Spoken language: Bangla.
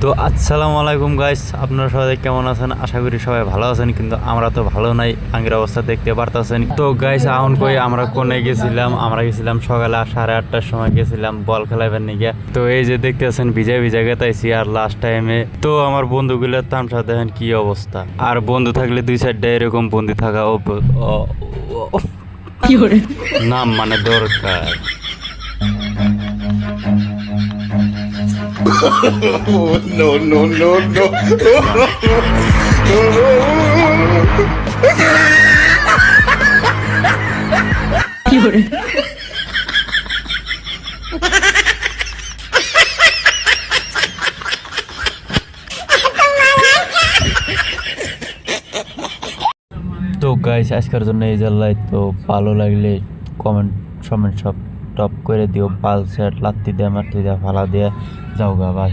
তো আসসালামু আলাইকুম গাইস, আপনারা সবাই কেমন আছেন? আশা করি সবাই ভালো আছেন, কিন্তু আমরা তো ভালো নাই। আগের অবস্থা দেখতে পারতেছেন। তো গাইস এখন কই আমরা কোনে গেছিলাম? আমরা গেছিলাম সকালে 8:30টার সময় গেছিলাম বল খেলাইবার নিগে। তো এই যে দেখতেছেন ভিজা ভিজা গেতাইছি আর লাস্ট টাইমে তো আমার বন্ধুগুলোর তামসা দেখেন কি অবস্থা। আর বন্ধু থাকলে 2-4টা এরকম বন্ধু থাকা নাম মানে দরকার। No, no, no, no. তো গাইস আজকের জন্য এই জানলাই। তো ভালো লাগলে কমেন্ট সব টপ করে দিও। পাল সেট লাত্তি দিয়ে মারতে দিয়ে ফালা দিয়ে যাও গা ভাই।